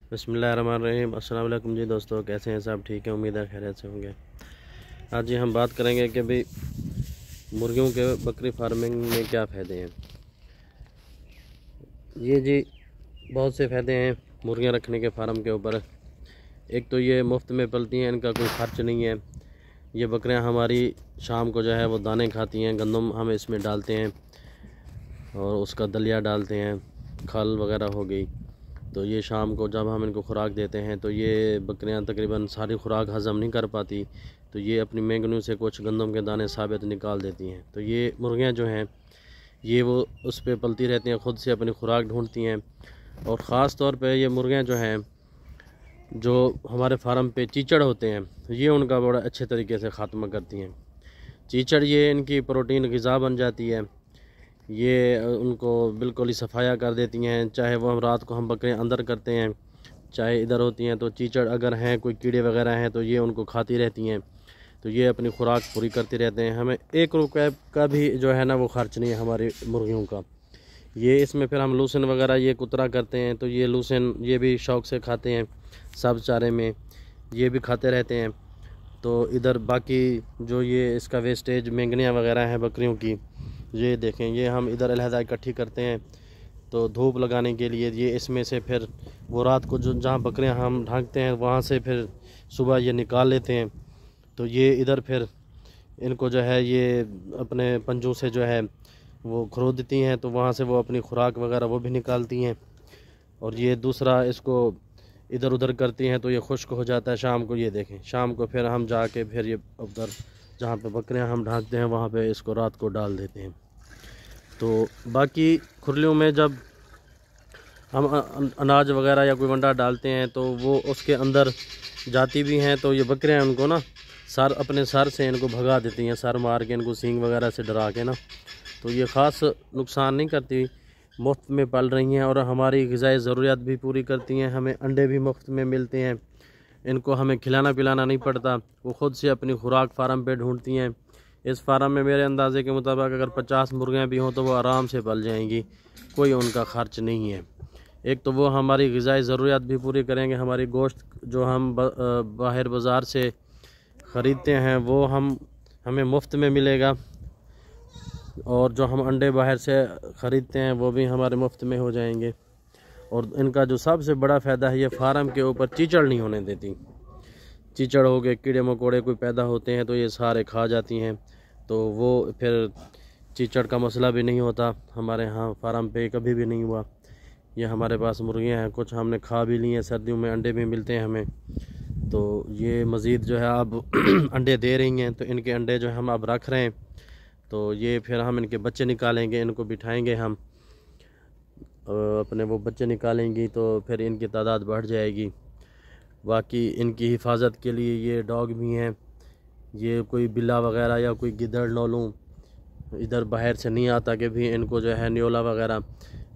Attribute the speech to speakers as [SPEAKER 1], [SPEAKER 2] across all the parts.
[SPEAKER 1] बिस्मिल्लाहिर्रहमानिर्रहीम। अस्सलाम वालेकुम जी दोस्तों, कैसे हैं सब? ठीक है, उम्मीद है खैरियत से होंगे। आज जी हम बात करेंगे कि भाई मुर्गियों के बकरी फार्मिंग में क्या फ़ायदे हैं। ये जी बहुत से फ़ायदे हैं मुर्गियां रखने के फार्म के ऊपर। एक तो ये मुफ्त में पलती हैं, इनका कोई खर्च नहीं है। ये बकरियां हमारी शाम को जो है वो दाने खाती हैं, गंदम हम इसमें डालते हैं और उसका दलिया डालते हैं, खल वगैरह हो गई। तो ये शाम को जब हम इनको खुराक देते हैं तो ये बकरियां तकरीबन सारी खुराक हज़म नहीं कर पाती, तो ये अपनी मेंगनू से कुछ गंदम के दाने साबित निकाल देती हैं। तो ये मुर्गियां जो हैं ये वो उस पर पलती रहती हैं, ख़ुद से अपनी खुराक ढूंढती हैं। और ख़ास तौर पे ये मुर्गियां जो हैं जो हमारे फार्म पे चीचड़ होते हैं, ये उनका बड़ा अच्छे तरीके से ख़ात्मा करती हैं। चीचड़ ये इनकी प्रोटीन ग़िज़ा बन जाती है, ये उनको बिल्कुल ही सफाया कर देती हैं। चाहे वो हम रात को हम बकरियां अंदर करते हैं, चाहे इधर होती हैं, तो चीचड़ अगर हैं, कोई कीड़े वगैरह हैं, तो ये उनको खाती रहती हैं। तो ये अपनी खुराक पूरी करते रहते हैं। हमें 1 रुपये का भी जो है ना वो ख़र्च नहीं है हमारी मुर्गियों का। ये इसमें फिर हम लूसन वगैरह ये कुतरा करते हैं, तो ये लूसन ये भी शौक़ से खाते हैं, सब चारे में ये भी खाते रहते हैं। तो इधर बाकी जो ये इसका वेस्टेज मेंगनियाँ वगैरह हैं बकरियों की, ये देखें, ये हम इधर अलहदा इकट्ठी करते हैं तो धूप लगाने के लिए। ये इसमें से फिर वो रात को जो जहाँ बकरियां हम ढांकते हैं वहाँ से फिर सुबह ये निकाल लेते हैं। तो ये इधर फिर इनको जो है ये अपने पंजों से जो है वो खरोदती हैं, तो वहाँ से वो अपनी खुराक वगैरह वो भी निकालती हैं। और ये दूसरा इसको इधर उधर करती हैं तो ये खुश्क हो जाता है। शाम को ये देखें, शाम को फिर हम जाके फिर ये उधर जहाँ पे बकरियां हम ढांकते हैं वहाँ पे इसको रात को डाल देते हैं। तो बाकी खुरलियों में जब हम अनाज वगैरह या कोई वंडा डालते हैं तो वो उसके अंदर जाती भी हैं, तो ये बकरियां उनको ना सर अपने सर से इनको भगा देती हैं, सर मार के इनको सींग वगैरह से डरा के ना। तो ये ख़ास नुकसान नहीं करती, मुफ्त में पल रही हैं और हमारी ग़िज़ाई ज़रूरियात भी पूरी करती हैं। हमें अंडे भी मुफ्त में मिलते हैं, इनको हमें खिलाना पिलाना नहीं पड़ता, वो ख़ुद से अपनी खुराक फार्म पे ढूंढती हैं। इस फार्म में मेरे अंदाज़े के मुताबिक अगर 50 मुर्गियाँ भी हों तो वो आराम से पल जाएंगी, कोई उनका खर्च नहीं है। एक तो वो हमारी ग़िज़ाई ज़रूरियात भी पूरी करेंगे, हमारी गोश्त जो हम बाहर बाज़ार से ख़रीदते हैं वो हमें मुफ्त में मिलेगा, और जो हम अंडे बाहर से ख़रीदते हैं वो भी हमारे मुफ्त में हो जाएंगे। और इनका जो सबसे बड़ा फ़ायदा है, ये फार्म के ऊपर चीचड़ नहीं होने देती। चीचड़ हो गए, कीड़े मकोड़े कोई पैदा होते हैं तो ये सारे खा जाती हैं, तो वो फिर चीचड़ का मसला भी नहीं होता। हमारे यहाँ फार्म पे कभी भी नहीं हुआ। ये हमारे पास मुर्गियाँ हैं, कुछ हमने खा भी ली हैं, सर्दियों में अंडे भी मिलते हैं हमें। तो ये मज़ीद जो है अब अंडे दे रही हैं, तो इनके अंडे जो हम अब रख रहे हैं, तो ये फिर हम इनके बच्चे निकालेंगे, इनको बिठाएंगे हम, अपने वो बच्चे निकालेंगी तो फिर इनकी तादाद बढ़ जाएगी। बाकी इनकी हिफाजत के लिए ये डॉग भी हैं, ये कोई बिल्ला वगैरह या कोई गिद्दड़ नौलू इधर बाहर से नहीं आता कि भी इनको जो है न्योला वगैरह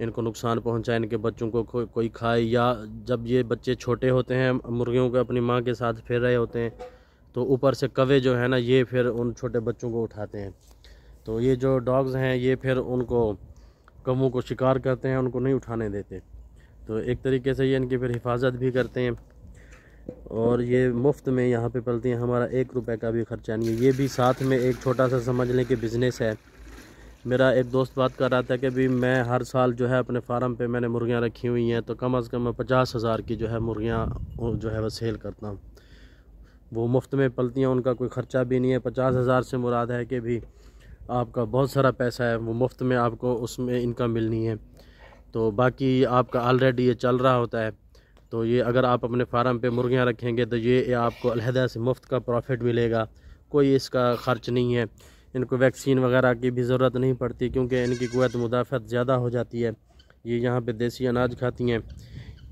[SPEAKER 1] इनको नुकसान पहुंचाए, इनके बच्चों को कोई खाए। या जब ये बच्चे छोटे होते हैं मुर्गियों को अपनी माँ के साथ फिर रहे होते हैं, तो ऊपर से कौवे जो है ना ये फिर उन छोटे बच्चों को उठाते हैं। तो ये जो डॉग्स हैं ये फिर उनको कौवों को शिकार करते हैं, उनको नहीं उठाने देते। तो एक तरीके से ये इनकी फिर हिफाजत भी करते हैं। और ये मुफ्त में यहाँ पे पलती हैं, हमारा 1 रुपये का भी खर्चा नहीं है। ये भी साथ में एक छोटा सा समझ लें कि बिज़नेस है। मेरा एक दोस्त बात कर रहा था कि भी मैं हर साल जो है अपने फार्म पे मैंने मुर्गियाँ रखी हुई हैं, तो कम अज़ कम मैं 50,000 की जो है मुर्गियाँ जो है वह सेल करता हूँ। वो मुफ्त में पलती हैं, उनका कोई ख़र्चा भी नहीं है। 50,000 से मुराद है कि भी आपका बहुत सारा पैसा है, वो मुफ्त में आपको उसमें इनकम मिलनी है। तो बाकी आपका ऑलरेडी ये चल रहा होता है, तो ये अगर आप अपने फार्म पे मुर्गियाँ रखेंगे तो ये आपको अलहदा से मुफ्त का प्रॉफिट मिलेगा, कोई इसका ख़र्च नहीं है। इनको वैक्सीन वगैरह की भी ज़रूरत नहीं पड़ती, क्योंकि इनकी क़ुव्वत मुदाफ़अत ज़्यादा हो जाती है। ये यहाँ पे देसी अनाज खाती हैं।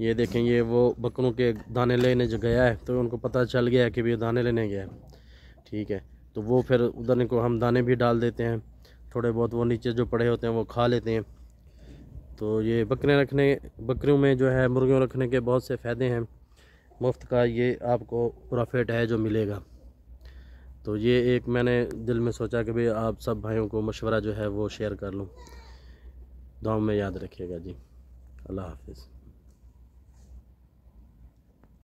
[SPEAKER 1] ये देखें, ये वो बकरों के दाने लेने जो गया है, तो उनको पता चल गया है कि भी दाने लेने गया है, ठीक है। तो वो फिर उधर इनको हम दाने भी डाल देते हैं, थोड़े बहुत वो नीचे जो पड़े होते हैं वो खा लेते हैं। तो ये बकरियों में जो है मुर्गियों रखने के बहुत से फ़ायदे हैं। मुफ्त का ये आपको प्रॉफिट है जो मिलेगा। तो ये एक मैंने दिल में सोचा कि भाई आप सब भाइयों को मशवरा जो है वो शेयर कर लूँ। दुआ में याद रखिएगा जी। अल्लाह हाफ़िज़।